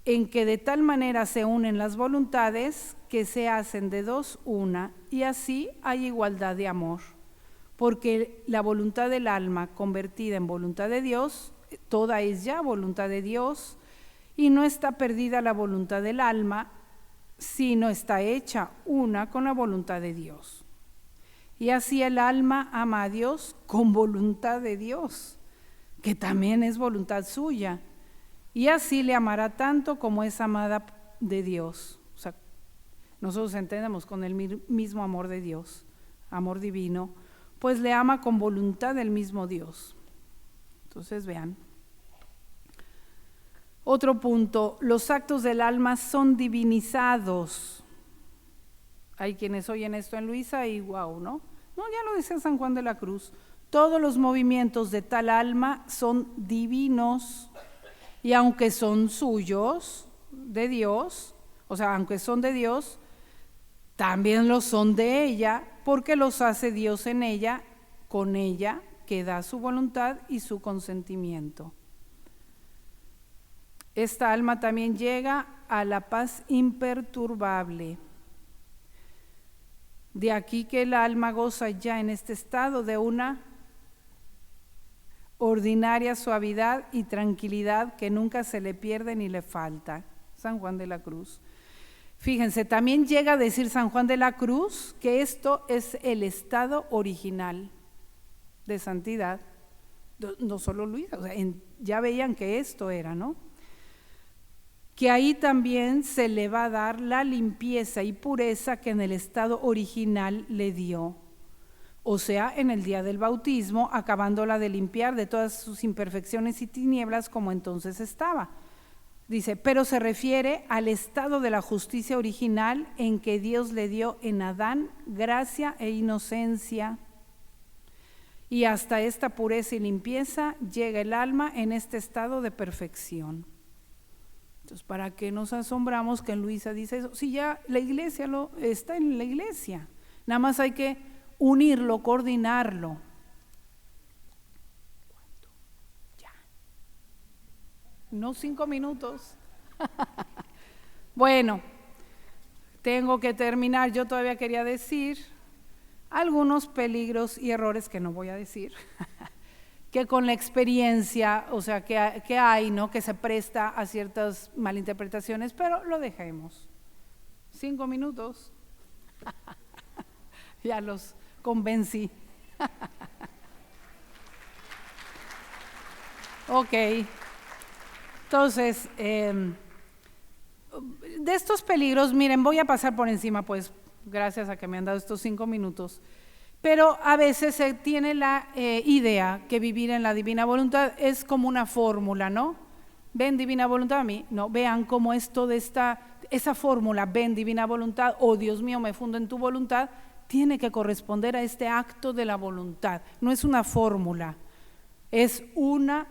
en que de tal manera se unen las voluntades que se hacen de dos una, y así hay igualdad de amor, porque la voluntad del alma convertida en voluntad de Dios, toda es ya voluntad de Dios, y no está perdida la voluntad del alma, sino está hecha una con la voluntad de Dios. Y así el alma ama a Dios con voluntad de Dios, que también es voluntad suya, y así le amará tanto como es amada de Dios. O sea, nosotros entendemos con el mismo amor de Dios, amor divino, pues le ama con voluntad del mismo Dios. Entonces vean. Otro punto, los actos del alma son divinizados. Hay quienes oyen esto en Luisa y wow, ¿no? No, ya lo decía San Juan de la Cruz. Todos los movimientos de tal alma son divinos, y aunque son suyos, de Dios, o sea, aunque son de Dios, también lo son de ella, porque los hace Dios en ella, con ella, que da su voluntad y su consentimiento. Esta alma también llega a la paz imperturbable. De aquí que el alma goza ya en este estado de una ordinaria suavidad y tranquilidad que nunca se le pierde ni le falta. San Juan de la Cruz. Fíjense, también llega a decir San Juan de la Cruz que esto es el estado original de santidad. No solo Luisa, o sea, ya veían que esto era, ¿no? Que ahí también se le va a dar la limpieza y pureza que en el estado original le dio. O sea, en el día del bautismo, acabándola de limpiar de todas sus imperfecciones y tinieblas como entonces estaba. Dice, pero se refiere al estado de la justicia original en que Dios le dio en Adán gracia e inocencia. Y hasta esta pureza y limpieza llega el alma en este estado de perfección. Entonces, ¿para qué nos asombramos que en Luisa dice eso? Si ya la iglesia está en la iglesia, nada más hay que unirlo, coordinarlo. ¿Cuánto? Ya. No 5 minutos. Bueno, tengo que terminar. Yo todavía quería decir algunos peligros y errores que no voy a decir, que con la experiencia, o sea, que hay, ¿no? Que se presta a ciertas malinterpretaciones, pero lo dejemos. 5 minutos. Ya los convencí. Ok. Entonces, de estos peligros, miren, voy a pasar por encima, pues, gracias a que me han dado estos 5 minutos. Pero a veces se tiene la idea que vivir en la divina voluntad es como una fórmula, ¿no? Ven divina voluntad a mí, no, vean cómo es toda esa fórmula, ven divina voluntad, oh Dios mío, me fundo en tu voluntad, tiene que corresponder a este acto de la voluntad. No es una fórmula, es una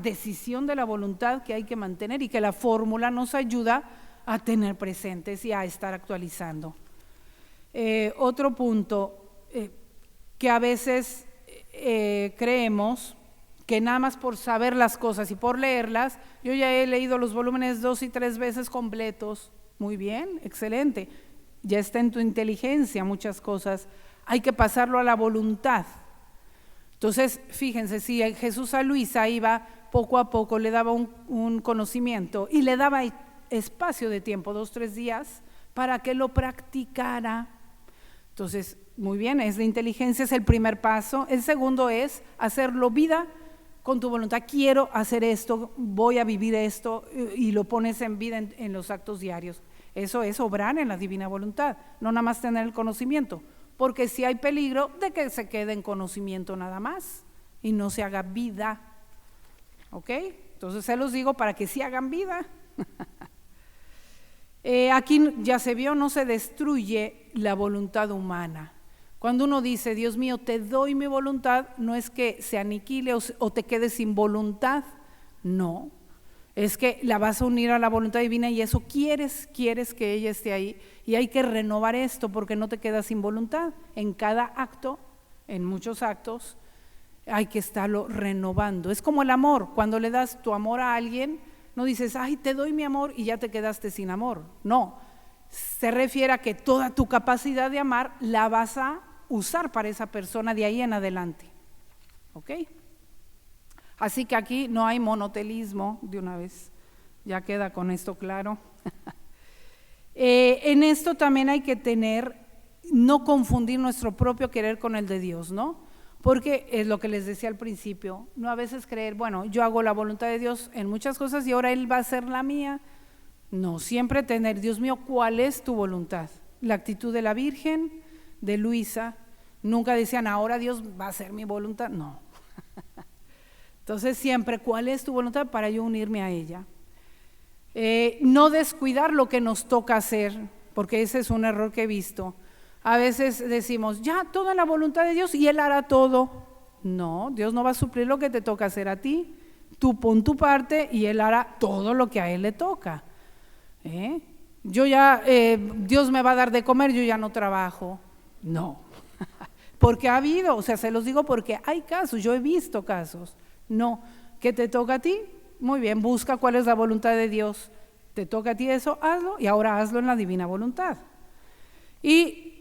decisión de la voluntad que hay que mantener y que la fórmula nos ayuda a tener presentes y a estar actualizando. Otro punto, que a veces creemos que nada más por saber las cosas y por leerlas, yo ya he leído los volúmenes 2 y 3 veces completos, muy bien, excelente, ya está en tu inteligencia muchas cosas, hay que pasarlo a la voluntad. Entonces, fíjense, si Jesús a Luisa iba poco a poco, le daba un conocimiento y le daba espacio de tiempo, 2 o 3 días, para que lo practicara. Entonces, muy bien, es la inteligencia, es el primer paso. El segundo es hacerlo vida con tu voluntad. Quiero hacer esto, voy a vivir esto, y lo pones en vida en los actos diarios. Eso es obrar en la divina voluntad, no nada más tener el conocimiento. porque sí hay peligro de que se quede en conocimiento nada más y no se haga vida. ¿Ok? Entonces se los digo para que sí hagan vida. Aquí ya se vio, no se destruye la voluntad humana. Cuando uno dice, Dios mío, te doy mi voluntad, no es que se aniquile o te quedes sin voluntad, no. Es que la vas a unir a la voluntad divina y eso quieres que ella esté ahí. Y hay que renovar esto porque no te quedas sin voluntad. En cada acto, en muchos actos, hay que estarlo renovando. Es como el amor, cuando le das tu amor a alguien, no dices, ay, te doy mi amor y ya te quedaste sin amor. No, se refiere a que toda tu capacidad de amar la vas a usar para esa persona de ahí en adelante. ¿Ok? Así que aquí no hay monotelismo, de una vez, ya queda con esto claro. En esto también hay que no confundir nuestro propio querer con el de Dios, ¿no? Porque es lo que les decía al principio, no a veces creer, bueno, yo hago la voluntad de Dios en muchas cosas y ahora Él va a hacer la mía. No, siempre tener, Dios mío, ¿cuál es tu voluntad? La actitud de la Virgen, de Luisa, nunca decían, ahora Dios va a hacer mi voluntad, no. Entonces siempre, ¿cuál es tu voluntad para yo unirme a ella? No descuidar lo que nos toca hacer, porque ese es un error que he visto. A veces decimos, ya, toda la voluntad de Dios y Él hará todo. No, Dios no va a suplir lo que te toca hacer a ti. Tú pon tu parte y Él hará todo lo que a Él le toca. Dios me va a dar de comer, yo ya no trabajo. No, porque ha habido, o sea, se los digo porque hay casos, yo he visto casos. No, ¿qué te toca a ti? Muy bien, busca cuál es la voluntad de Dios. Te toca a ti eso, hazlo y ahora hazlo en la divina voluntad. Y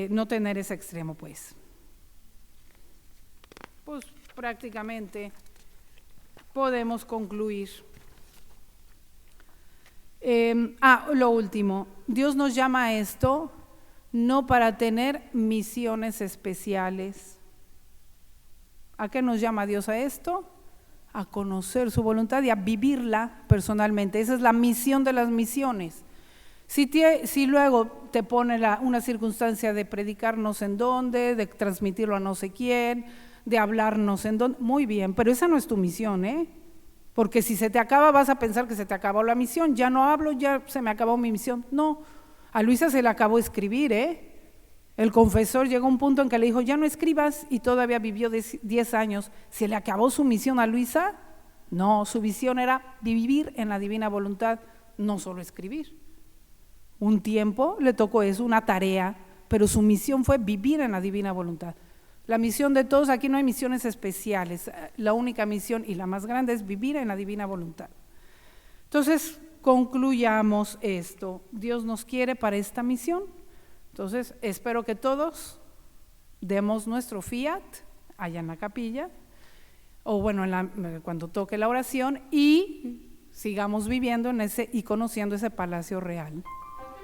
no tener ese extremo, pues prácticamente podemos concluir. Lo último, Dios nos llama a esto no para tener misiones especiales. ¿A qué nos llama Dios a esto? A conocer su voluntad y a vivirla personalmente. Esa es la misión de las misiones. Si luego te pone una circunstancia de predicarnos en dónde, de transmitirlo a no sé quién, de hablarnos en dónde, muy bien, pero esa no es tu misión, porque si se te acaba vas a pensar que se te acabó la misión, ya no hablo, ya se me acabó mi misión. No, a Luisa se le acabó escribir, El confesor llegó a un punto en que le dijo, ya no escribas, y todavía vivió 10 años. ¿Se le acabó su misión a Luisa? No, su visión era vivir en la divina voluntad, no solo escribir. Un tiempo le tocó eso, una tarea, pero su misión fue vivir en la divina voluntad. La misión de todos, aquí no hay misiones especiales, la única misión y la más grande es vivir en la divina voluntad. Entonces, concluyamos esto, Dios nos quiere para esta misión. Entonces, espero que todos demos nuestro fiat allá en la capilla, o bueno, cuando toque la oración, y sigamos viviendo en ese y conociendo ese palacio real.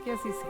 Que así sea.